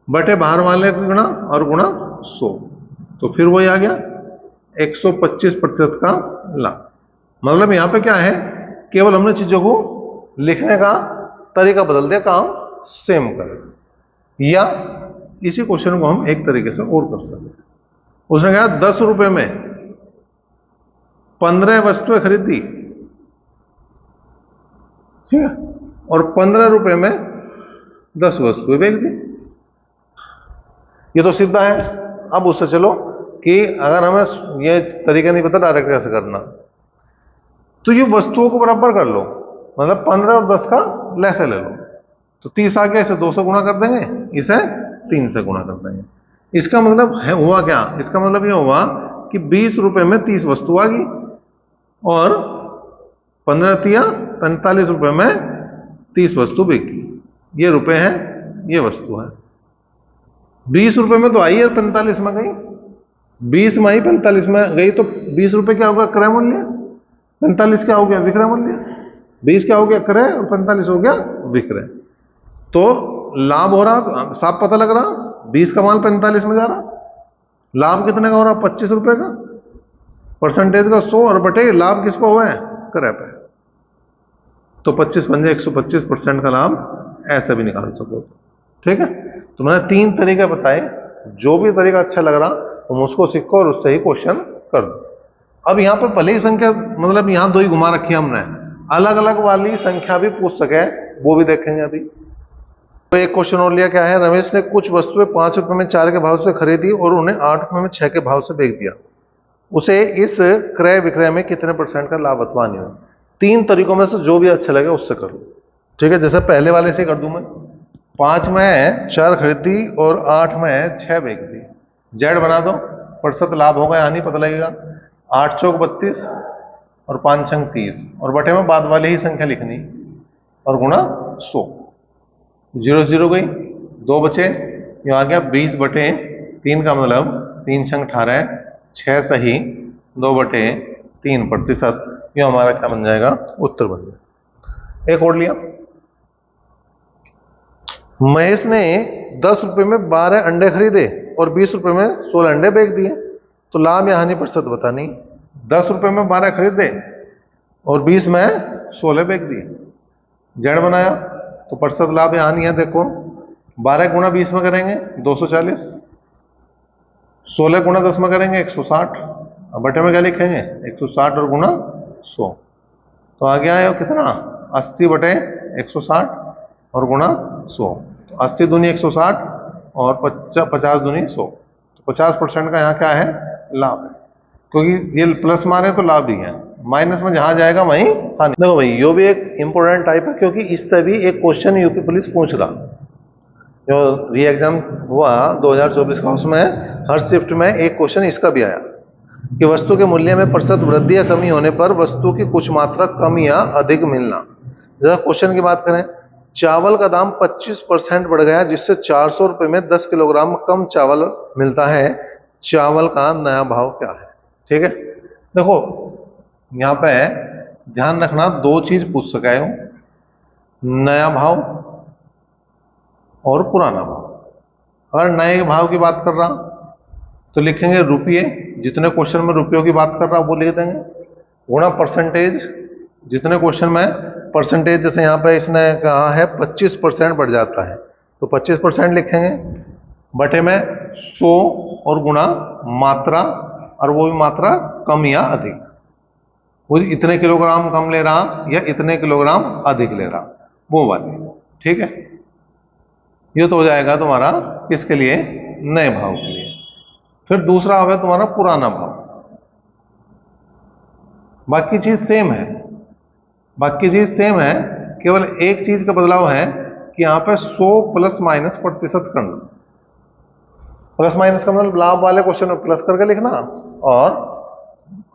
बटे बाहर वाले की गुणा और गुणा 100, तो फिर वही आ गया 125% का लाभ। मतलब यहां पे क्या है, केवल हमने चीजों को लिखने का तरीका बदल दिया, काम सेम कर, या इसी क्वेश्चन को हम एक तरीके से और कर सकते हैं। उसने कहा 10 रुपए में 15 वस्तुएं खरीदी, ठीक है, और 15 रुपए में 10 वस्तुएं बेच दी। ये तो सीधा है। अब उससे चलो कि अगर हमें ये तरीका नहीं पता डायरेक्ट कैसे करना, तो ये वस्तुओं को बराबर कर लो, मतलब 15 और 10 का लैसे ले लो, तो 30 आ गया, इसे 2 से गुणा कर देंगे, इसे 3 से गुणा कर देंगे। इसका मतलब है हुआ क्या, इसका मतलब ये हुआ कि 20 रुपए में 30 वस्तु आ गई और 15 तिया 45 रुपए में 30 वस्तु बिकी। ये रुपए है, ये वस्तु है। 20 रुपए में तो आई है, 45 में गई, 20 में आई 45 में गई, तो 20 रुपए क्या होगा क्रय मूल्य, 45 क्या हो गया विक्रय मूल्य, 20 क्या हो गया क्रय और 45 हो गया विक्रय। तो लाभ हो रहा, साफ पता लग रहा, 20 का माल 45 में जा रहा, लाभ कितने का हो रहा 25 रुपए का, परसेंटेज का 100 और बटे लाभ किस पे हुआ है, क्रय पे। तो 25 बन जाए 125% का लाभ, ऐसे भी निकाल सको। ठीक है, तो मैंने 3 तरीके बताए, जो भी तरीका अच्छा लग रहा तुम उसको सीखो और उससे ही क्वेश्चन कर दो। अब यहाँ पे भले ही संख्या, मतलब यहाँ 2 ही घुमा रखी हमने, अलग अलग वाली संख्या भी पूछ सके, वो भी देखेंगे अभी। तो एक क्वेश्चन और लिया, क्या है, रमेश ने कुछ वस्तुएं 5 रुपए में 4 के भाव से खरीदी और उन्हें 8 रुपए में 6 के भाव से बेच दिया, उसे इस क्रय विक्रय में कितने % का लाभ अथवा हानि हुई। 3 तरीकों में से जो भी अच्छा लगे उससे कर लो। ठीक है, जैसे पहले वाले से कर दूं मैं, 5 में 4 खरीदी और 8 में 6 बेच दी, जेड बना दो, प्रतिशत लाभ होगा या हानि पता लगेगा। 8 चौक 32 और 5 छंग 30 और बटे में बाद वाली ही संख्या लिखनी और गुणा 100। 0 0 गई, 2 बचे, ये आ गया 20 बटे 3 का मतलब 3 छंग 18, 6 सही 2 बटे 3%, ये हमारा क्या बन जाएगा, उत्तर बन जाएगा। एक और लिया, महेश ने 10 रुपए में 12 अंडे खरीदे और 20 रुपए में 16 अंडे बेच दिए, तो लाभ या हानि प्रतिशत बतानी। 10 रुपए में 12 खरीदे और 20 में 16 बेच दिए, जेड बनाया, तो प्रतिशत लाभ या हानि है, देखो 12 गुणा 20 में करेंगे 240, 16 गुणा 10 में करेंगे 160, अब बटे में क्या लिखेंगे 160 और गुणा 100, तो आ गया है कितना 80 बटे 160 और गुणा 100, तो 80 दूनी 160 और 50 दूनी 100, तो 50% का यहाँ क्या है, लाभ है, क्योंकि ये प्लस मारे तो लाभ ही है, माइनस में जहां जाएगा वहीं हानि। देखो भाई, ये भी एक इंपॉर्टेंट टाइप है, क्योंकि इससे भी एक क्वेश्चन यूपी पुलिस पूछ रहा, जो री एग्जाम हुआ 2024 का, उसमें हर शिफ्ट में एक क्वेश्चन इसका भी आया कि वस्तु के मूल्य में प्रतिशत वृद्धि या कमी होने पर वस्तु की कुछ मात्रा कम या अधिक मिलना। जरा क्वेश्चन की बात करें, चावल का दाम 25% बढ़ गया, जिससे 400 रुपए में 10 किलोग्राम कम चावल मिलता है, चावल का नया भाव क्या है। ठीक है, देखो यहाँ पे ध्यान रखना, 2 चीज पूछ सका है, नया भाव और पुराना भाव। अगर नए भाव की बात कर रहा तो लिखेंगे रुपये, जितने क्वेश्चन में रुपयों की बात कर रहा वो लिख देंगे, गुणा परसेंटेज, जितने क्वेश्चन में परसेंटेज, जैसे यहाँ पे इसने कहा है 25% बढ़ जाता है तो 25% लिखेंगे, बटे में 100 और गुणा मात्रा, और वो भी मात्रा कम या अधिक, वो इतने किलोग्राम कम ले रहा या इतने किलोग्राम अधिक ले रहा, वो वाली। ठीक है, ये तो हो जाएगा तुम्हारा किसके लिए, नए भाव के लिए। फिर दूसरा होगा तुम्हारा पुराना भाव, बाकी चीज सेम है, बाकी चीज सेम है, केवल एक चीज का बदलाव है कि यहां पे 100 प्लस माइनस प्रतिशत करना, प्लस माइनस का मतलब लाभ वाले क्वेश्चन में प्लस करके लिखना और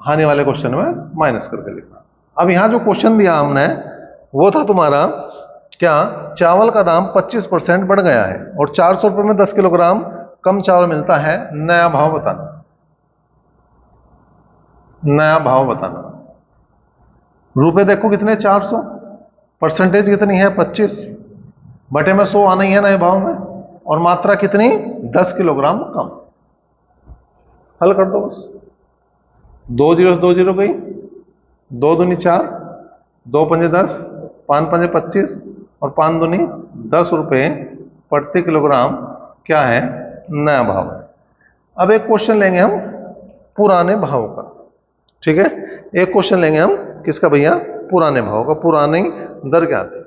हानि वाले क्वेश्चन में माइनस करके लिखना। अब यहां जो क्वेश्चन दिया हमने वो था तुम्हारा क्या, चावल का दाम 25% बढ़ गया है और 400 रुपए में 10 किलोग्राम कम चावल मिलता है, नया भाव बताना, नया भाव बताना। रुपए देखो कितने 400, परसेंटेज कितनी है 25, बटे में 100 आना ही है नए भाव में, और मात्रा कितनी 10 किलोग्राम कम। हल कर दो बस, 2 0 2 0 गई, 2 दूनी 4, 2 पंजे 10, 5 पंजे 25 और 5 दूनी 10 रुपए प्रति किलोग्राम क्या है, नया भाव है। अब एक क्वेश्चन लेंगे हम पुराने भाव का। ठीक है, एक क्वेश्चन लेंगे हम किसका भैया, पुराने भाव का। पुरानी दर क्या आती है,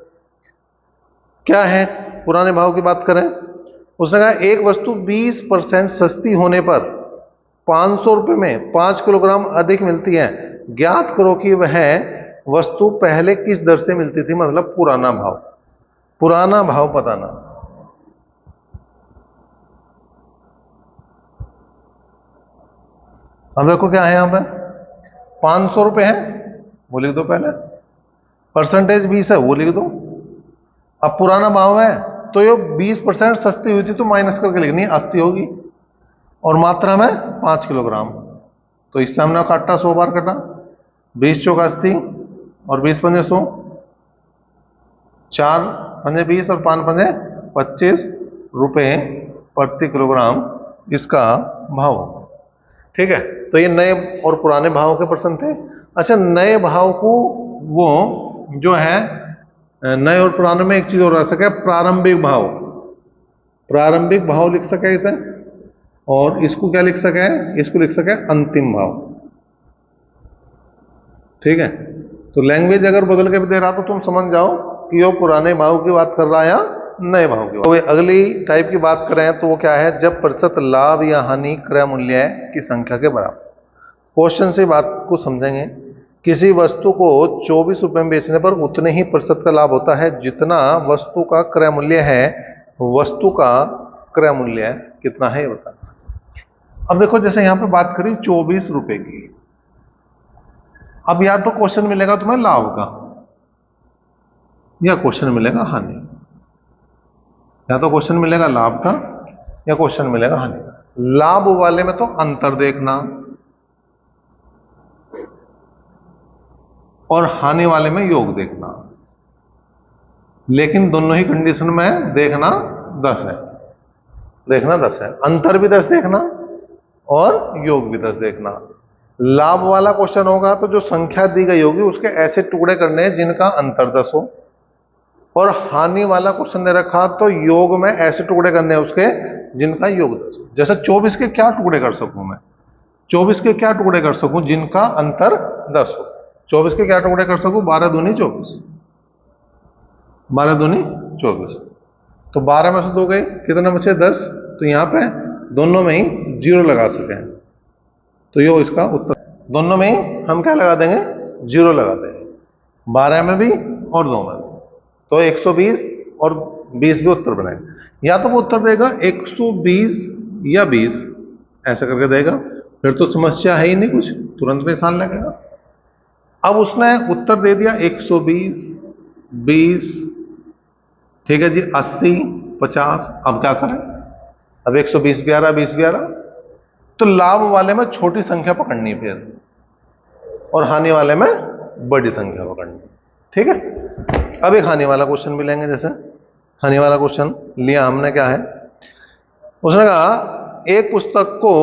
क्या है पुराने भाव की बात करें उसने कहा एक वस्तु 20% सस्ती होने पर 500 रुपये में 5 किलोग्राम अधिक मिलती है, ज्ञात करो कि वह वस्तु पहले किस दर से मिलती थी, मतलब पुराना भाव। पुराना भाव बताना। अब देखो क्या है यहां पर, 500 रुपये है वो लिख दो पहले, परसेंटेज 20 है वो लिख दो। अब पुराना भाव है तो ये 20% सस्ती हुई थी तो माइनस करके लिखनी है, 80 होगी, और मात्रा में 5 किलोग्राम। तो इससे हमने काटा 100 बार काटा, 20 चौका 80 और 20 पंजे 100, 4 पंजे 20 और 5 पंजे 25 रुपये प्रति किलोग्राम इसका भाव। ठीक है, तो ये नए और पुराने भाव के प्रश्न थे। अच्छा, नए भाव को वो जो है नए और पुराने में एक चीज और रह सके, प्रारंभिक भाव। प्रारंभिक भाव लिख सके इसे, और इसको क्या लिख सके, इसको लिख सके अंतिम भाव। ठीक है, तो लैंग्वेज अगर बदल के भी दे रहा तो तुम समझ जाओ कि वो पुराने भाव की बात कर रहा है या नए भाव की। तो अगली टाइप की बात करें तो वो क्या है, जब प्रतिशत लाभ या हानि क्रय मूल्य की संख्या के बराबर। क्वेश्चन से बात को समझेंगे। किसी वस्तु को 24 रुपए में बेचने पर उतने ही प्रतिशत का लाभ होता है जितना वस्तु का क्रय मूल्य है। वस्तु का क्रय मूल्य कितना है ये बताना। अब देखो, जैसे यहां पे बात करी 24 रुपए की, अब या तो क्वेश्चन मिलेगा तुम्हें लाभ का या क्वेश्चन मिलेगा हानि, या तो क्वेश्चन मिलेगा लाभ का या क्वेश्चन मिलेगा हानि का। लाभ वाले में तो अंतर देखना और हानि वाले में योग देखना, लेकिन दोनों ही कंडीशन में देखना 10 है, देखना 10 है, अंतर भी 10 देखना और योग भी 10 देखना। लाभ वाला क्वेश्चन होगा तो जो संख्या दी गई होगी उसके ऐसे टुकड़े करने हैं जिनका अंतर 10 हो, और हानि वाला क्वेश्चन दे रखा तो योग में ऐसे टुकड़े करने हैं उसके जिनका योग 10 हो। जैसे 24 के क्या टुकड़े कर सकूं मैं, 24 के क्या टुकड़े कर सकूं जिनका अंतर 10 हो। 24 के क्या टुकड़े कर सकूं, 12 दूनी 24, 12 दूनी 24, तो 12 में से 2 गए, कितना बचे 10, तो यहां पे दोनों में ही 0 लगा सके, तो यो इसका उत्तर। दोनों में ही हम क्या लगा देंगे, 0 लगा देंगे, 12 में भी और 2 में भी, तो 120 और 20 भी उत्तर बनेगा। या तो वो उत्तर देगा 120 या 20 ऐसा करके देगा, फिर तो समस्या है ही नहीं, कुछ तुरंत निशान लगेगा। अब उसने उत्तर दे दिया 120, 20, ठीक है जी, 80, 50, अब क्या करें, अब 120 भी आ रहा, 20 भी आ रहा, तो लाभ वाले में छोटी संख्या पकड़नी है फिर, और हानि वाले में बड़ी संख्या पकड़नी। ठीक है, अब एक हानि वाला क्वेश्चन भी लेंगे। जैसे हानि वाला क्वेश्चन लिया हमने, क्या है, उसने कहा एक पुस्तक को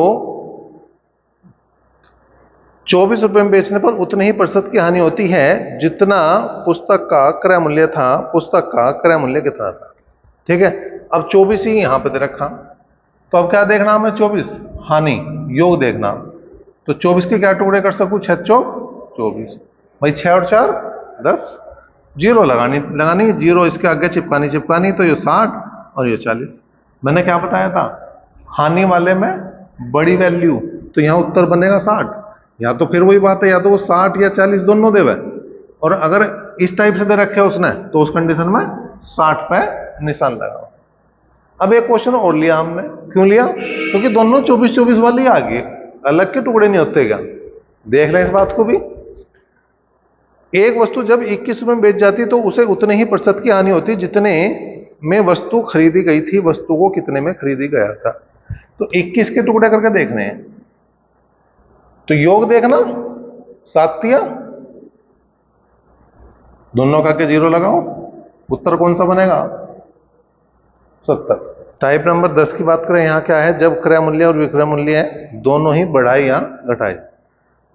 24 रुपए में बेचने पर उतने ही प्रतिशत की हानि होती है जितना पुस्तक का क्रय मूल्य था। पुस्तक का क्रय मूल्य कितना था। ठीक है, अब 24 ही यहां पे दे रखा, तो अब क्या देखना हमें, 24 हानि योग देखना। तो 24 के क्या टुकड़े कर सकूं, 6 चौक 24, भाई 6 और 4 10, 0 लगानी 0 इसके आगे चिपकानी, तो ये 60 और ये 40। मैंने क्या बताया था, हानि वाले में बड़ी वैल्यू, तो यहां उत्तर बनेगा 60। या तो फिर वही बात है, या तो वो 60 या 40 दोनों देवे, और अगर इस टाइप से दे रखे उसने तो उस कंडीशन में 60 पे निशान लगाओ। अब एक क्वेश्चन और लिया हमने, क्यों लिया, क्योंकि दोनों 24-24 वाली आ गई, अलग के टुकड़े नहीं होते क्या। देख लें इस बात को भी, एक वस्तु जब 21 रुपए में बेच जाती तो उसे उतने ही प्रतिशत की हानि होती जितने में वस्तु खरीदी गई थी। वस्तु को कितने में खरीदी गया था, तो 21 के टुकड़े करके देखने हैं, तो योग देखना 7 दोनों का के 0 लगाओ, उत्तर कौन सा बनेगा, 70। टाइप नंबर 10 की बात करें, यहां क्या है, जब क्रय मूल्य और विक्रय मूल्य है दोनों ही बढ़ाए या घटाए।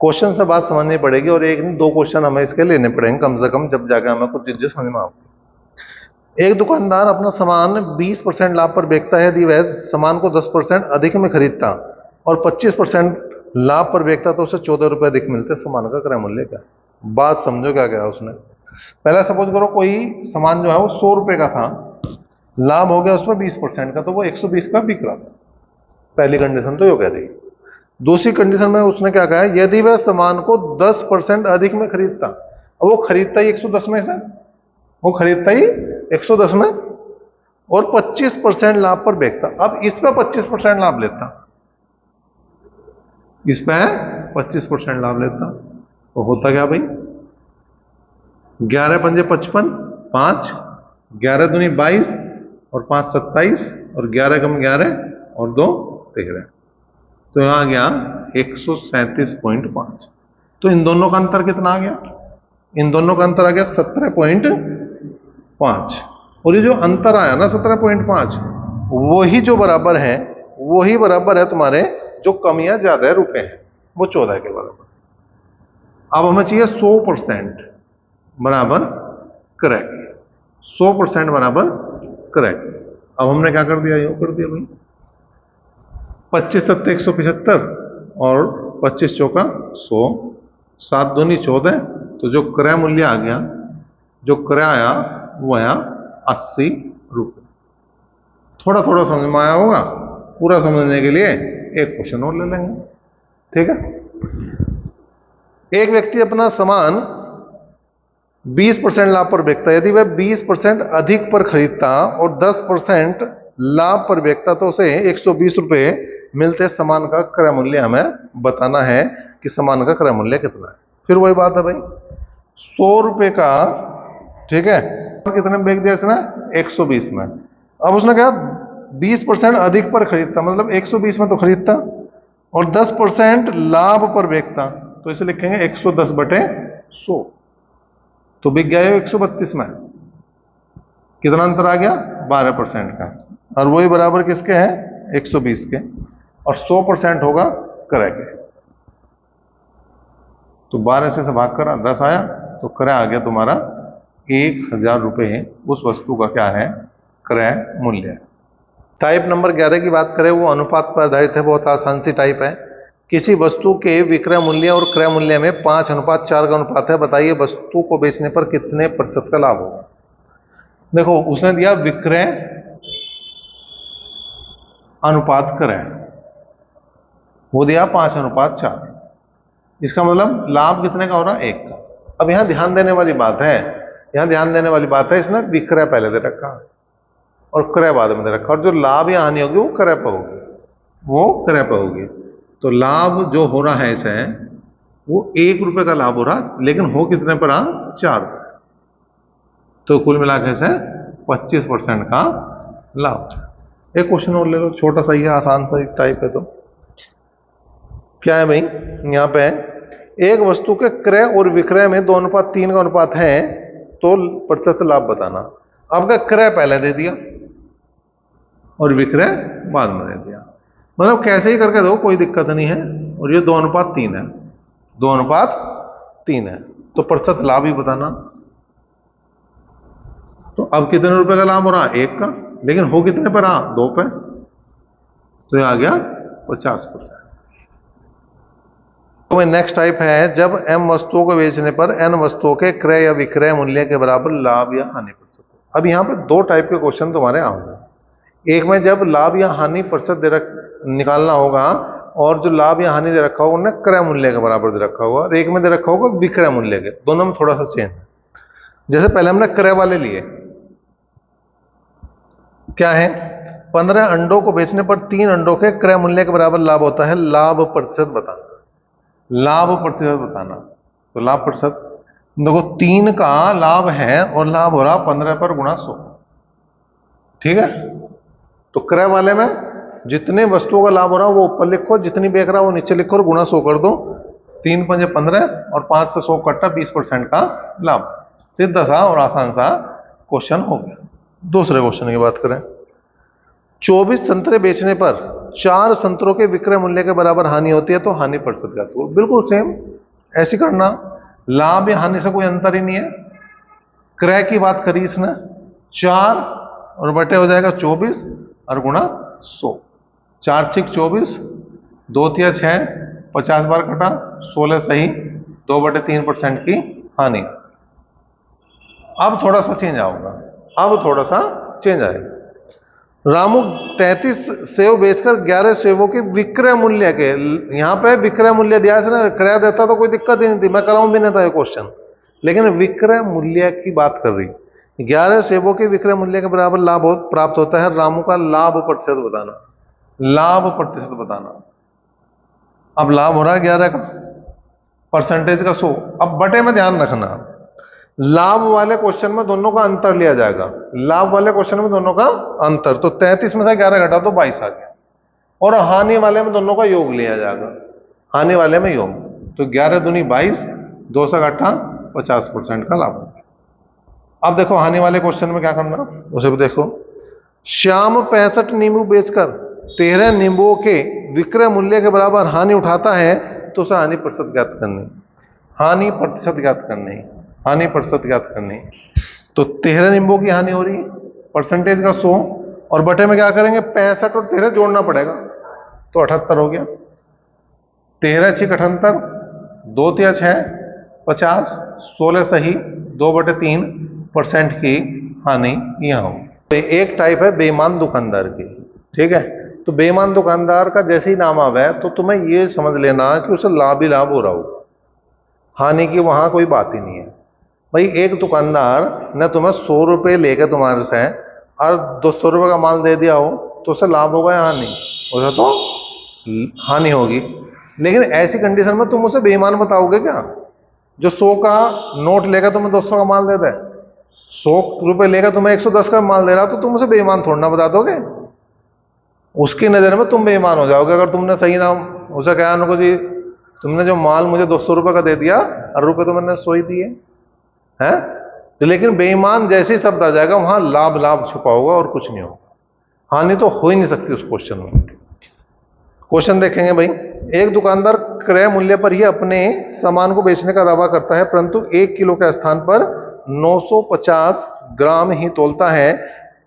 क्वेश्चन से बात समझनी पड़ेगी, और एक नहीं 2 क्वेश्चन हमें इसके लेने पड़ेंगे कम से कम, जब जाके हमें कुछ चीजें समझ में आती। एक दुकानदार अपना सामान 20% लाभ पर बेचता है यदि वह सामान को 10% अधिक में खरीदता और 25% लाभ पर बेचता तो उसे 14 रुपए अधिक मिलते। सामान का क्रय मूल्य क्या, बात समझो क्या क्या उसने। पहला सपोज करो कोई सामान जो है वो 100 रुपए का था, लाभ हो गया उसमें 20% का, तो वो 120 का बिक रहा था। पहली कंडीशन तो ये कह रही। दूसरी कंडीशन में उसने क्या कहा है, यदि वह सामान को 10% अधिक में खरीदता, वो खरीदता ही 110 में से, वो खरीदता ही 110 में और 25% लाभ पर बेचता। अब इस पे 25% लाभ लेता, इस पे 25% लाभ लेता, तो होता क्या भाई, 11 पंजे 55, 5, 11 दूनी 22 और 5 27 और 11 कम 11 और 2 13, तो यहां आ गया 137.5। तो इन दोनों का अंतर कितना आ गया, इन दोनों का अंतर आ गया 17.5। और ये जो अंतर आया ना 17.5, वही जो बराबर है, वही बराबर है तुम्हारे जो कमियां ज्यादा है रुपए हैं, वो 14 के बराबर। अब हमें चाहिए 100% बराबर क्रय, 100% बराबर क्रय। अब हमने क्या कर दिया, यो कर दिया भाई, 25 सत्ते 175 और 25 चौका 100, 7 दूनी 14, तो जो क्रय मूल्य आ गया, जो क्रय आया वो आया 80 रुपये। थोड़ा थोड़ा समझ में आया होगा, पूरा समझने के लिए एक क्वेश्चन और ले लेंगे, ठीक है। एक व्यक्ति अपना सामान 20% लाभ पर बेचता, यदि वह 20% अधिक पर खरीदता और 10% लाभ पर बेचता तो उसे 120 रुपये मिलते। सामान का क्रय मूल्य हमें बताना है कि सामान का क्रय मूल्य कितना है। फिर वही बात है भाई, 100 रुपये का, ठीक है, कितने में बेच दिया इसने, 120 में। अब उसने कहा 20% अधिक पर खरीदता, मतलब 120 में तो खरीदता और 10% लाभ पर बेचता, तो इसे लिखेंगे 110/100, तो बिक गया 132 में। कितना अंतर आ गया, 12% का, और वही बराबर किसके हैं, 120 के, और 100% होगा क्रय के। तो 12 से भाग करा 10 आया, तो क्रय आ गया तुम्हारा 1000 रुपये, उस वस्तु का क्या है, क्रय मूल्य। टाइप नंबर 11 की बात करें, वो अनुपात पर आधारित है, बहुत आसान सी टाइप है। किसी वस्तु के विक्रय मूल्य और क्रय मूल्य में 5:4 का अनुपात है, बताइए वस्तु को बेचने पर कितने प्रतिशत का लाभ होगा। देखो उसने दिया विक्रय अनुपात क्रय, वो दिया 5:4, इसका मतलब लाभ कितने का हो रहा है, 1 का। अब यहां ध्यान देने वाली बात है, यहां ध्यान देने वाली बात है, इसने विक्रय पहले दे रखा और क्रय बाद में दे रखा, और जो लाभ या हानि होगी वो क्रय पर होगी, वो क्रय पर होगी। तो लाभ जो हो रहा है इसे, वो 1 रुपए का लाभ हो रहा, लेकिन हो कितने पर आ, 4 रुपए। तो कुल मिलाकर से 25% का लाभ। एक क्वेश्चन और ले लो, छोटा सा ही है, आसान सा टाइप है। तो क्या है भाई, यहां पे एक वस्तु के क्रय और विक्रय में 2:3 का अनुपात है, तो प्रतिशत लाभ बताना। आपका क्रय पहले दे दिया और विक्रय बाद में दे दिया, मतलब कैसे ही करके दो, कोई दिक्कत नहीं है। और ये 2:3 है, 2:3 है, तो प्रतिशत लाभ ही बताना। तो अब कितने रुपए का लाभ हो रहा, 1 का, लेकिन हो कितने पर रहा, 2 पे, तो ये आ गया 50%। तो नेक्स्ट टाइप है, जब m वस्तुओं को बेचने पर n वस्तुओं के क्रय या विक्रय मूल्य के बराबर लाभ या हानि प्रतिशत। अब यहाँ पे 2 टाइप के क्वेश्चन तुम्हारे आएंगे। एक में जब लाभ या हानि प्रतिशत निकालना होगा, और जो लाभ या हानि दे रखा होगा उन्हें क्रय मूल्य के बराबर दे रखा होगा, और एक में दे रखा होगा विक्रय मूल्य के। दोनों में थोड़ा सा चेंज है। जैसे पहले हमने क्रय वाले लिए, क्या है, 15 अंडों को बेचने पर 3 अंडों के क्रय मूल्य के बराबर लाभ होता है, लाभ प्रतिशत बताना, लाभ प्रतिशत बताना। तो लाभ प्रतिशत देखो, 3 का लाभ है और लाभ हो रहा 15 पर गुणा 100, ठीक है। तो क्रय वाले में जितने वस्तुओं का लाभ हो रहा वो ऊपर लिखो, जितनी बेच रहा वो नीचे लिखो और गुणा 100 कर दो। 3 पंजे 15 और 5 से 100 कट्टा, 20% का लाभ। सीधा सा और आसान सा क्वेश्चन हो गया। दूसरे क्वेश्चन की बात करें, 24 संतरे बेचने पर 4 संतरों के विक्रय मूल्य के बराबर हानि होती है, तो हानि प्रतिशत का। तो बिल्कुल सेम ऐसे करना, लाभ या हानि से कोई अंतर ही नहीं है। क्रय की बात करी इसने, 4 और बटे हो जाएगा 24 और गुणा 100, 4 6 24, 2 तिया 6, 50 बार कटा, 16 सही, 2/3% की हानि। अब थोड़ा सा चेंज आऊंगा, अब थोड़ा सा चेंज आएगा। रामू 33 सेव बेचकर 11 सेवों की विक्रय मूल्य के, यहां पे विक्रय मूल्य दिया है इसने, क्रय देता तो कोई दिक्कत ही नहीं थी, मैं कराऊं भी नहीं था ये क्वेश्चन, लेकिन विक्रय मूल्य की बात कर रही। 11 सेवों के विक्रय मूल्य के बराबर लाभ प्राप्त होता है। रामू का लाभ प्रतिशत बताना, लाभ प्रतिशत बताना। अब लाभ हो रहा है 11 का, परसेंटेज का 100। अब बटे में ध्यान रखना, लाभ वाले क्वेश्चन में दोनों का अंतर लिया जाएगा, लाभ वाले क्वेश्चन में दोनों का अंतर, तो 33 में से 11 घटा तो 22 आ गया, और हानि वाले में दोनों का योग लिया जाएगा, हानि वाले में योग, तो 11 दूनी 22, 2 से घटा 50% का लाभ। अब देखो हानि वाले क्वेश्चन में क्या करना, उसे भी देखो। श्याम 65 नींबू बेचकर 13 नींबुओं के विक्रय मूल्य के बराबर हानि उठाता है, तो उसे हानि प्रतिशत ज्ञात करनी, हानि प्रतिशत ज्ञात करनी, हानि प्रतिशत ज्ञात करनी। तो 13 नींबुओं की हानि हो रही है, परसेंटेज का 100, और बटे में क्या करेंगे, 65 और 13 जोड़ना पड़ेगा, तो 78 हो गया। 13 6 78, 2 3 6 50, 16 सही, 2/3% की हानि यहां हो। तो एक टाइप है बेईमान दुकानदार की, ठीक है। तो बेईमान दुकानदार का जैसे ही नाम आवे तो तुम्हें ये समझ लेना कि उसे लाभ ही लाभ हो रहा होगा, हानि की वहां कोई बात ही नहीं है। भाई एक दुकानदार ने तुम्हें 100 रुपये लेकर तुम्हारे से और 200 रुपये का माल दे दिया हो, तो उसे लाभ होगा या हानि, उसे तो हानि होगी। लेकिन ऐसी कंडीशन में तुम उसे बेईमान बताओगे क्या, जो 100 का नोट लेकर तुम्हें 200 का माल दे दे, 100 रुपये लेकर तुम्हें 110 का माल दे रहा, तो तुम उसे बेईमान थोड़ा ना बता दोगे, उसकी नजर में तुम बेईमान हो जाओगे। अगर तुमने सही ना उसे कहा उनको जी तुमने जो माल मुझे 200 रुपये का दे दिया और रुपये तो मैंने 100 ही दिए है, तो लेकिन बेईमान जैसे ही शब्द आ जाएगा वहां लाभ लाभ छुपा होगा और कुछ नहीं होगा, हानि तो हो ही नहीं सकती उस क्वेश्चन में। क्वेश्चन देखेंगे भाई, एक दुकानदार क्रय मूल्य पर ही अपने सामान को बेचने का दावा करता है, परंतु 1 किलो के स्थान पर 950 ग्राम ही तोलता है,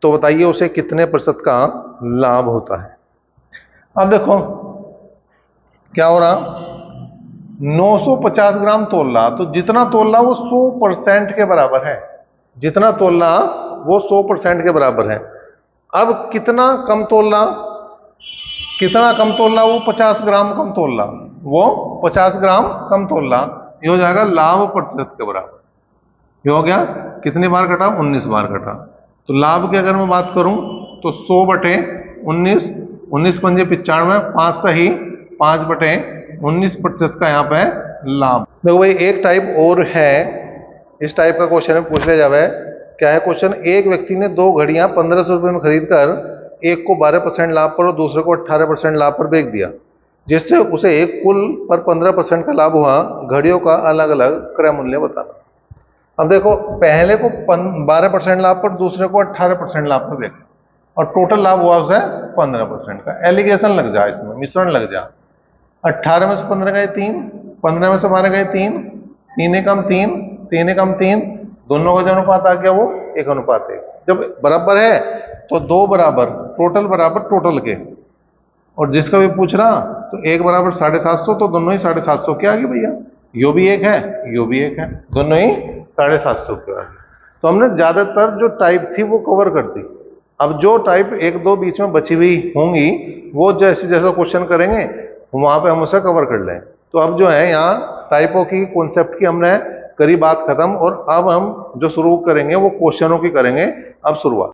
तो बताइए उसे कितने प्रतिशत का लाभ होता है। अब देखो क्या हो रहा, 950 ग्राम तोल रहा, तो जितना तोल रहा वो 100% के बराबर है, जितना तोल रहा वो 100% के बराबर है। अब कितना कम तोल रहा, कितना कम तोल रहा, वो 50 ग्राम कम तोल रहा, वो 50 ग्राम कम तोल रहा, ये हो जाएगा लाभ प्रतिशत के बराबर। ये हो गया, कितनी बार कटा, 19 बार कटा। तो लाभ की अगर मैं बात करूं तो 100/19, 19 पंजे 95, 5 सही, 5/19% का यहाँ पे लाभ। देखो भाई एक टाइप और है, इस टाइप का क्वेश्चन में पूछ लिया जावे, क्या है क्वेश्चन, एक व्यक्ति ने 2 घड़ियां 1500 रुपये में खरीद कर एक को 12% लाभ पर और दूसरे को 18% लाभ पर बेच दिया, जिससे उसे एक कुल पर 15% का लाभ हुआ। घड़ियों का अलग अलग क्रय मूल्य बताना। अब देखो पहले को 12% लाभ पर, दूसरे को 18% लाभ पर देखा, और टोटल लाभ हुआ उसे 15% का। एलिगेशन लग जाए इसमें, मिश्रण लग जाए। 18 में से 15 गए 3, 15 में से 12 गए 3, 3 एकम 3, 3 एकम 3, दोनों का जो अनुपात आ गया वो 1:1। जब बराबर है तो 2 बराबर टोटल बराबर टोटल के, और जिसका भी पूछ रहा तो 1 बराबर 750, तो दोनों ही 750 के आ गए भैया, यो भी एक है यो भी एक है, दोनों ही 750 के आ गए। तो हमने ज्यादातर जो टाइप थी वो कवर कर दी। अब जो टाइप 1-2 बीच में बची हुई होंगी वो जैसे जैसा क्वेश्चन करेंगे वहां पे हम उसे कवर कर लें। तो अब जो है यहाँ टाइपों की कॉन्सेप्ट की हमने करी बात खत्म, और अब हम जो शुरू करेंगे वो क्वेश्चनों की करेंगे अब शुरुआत।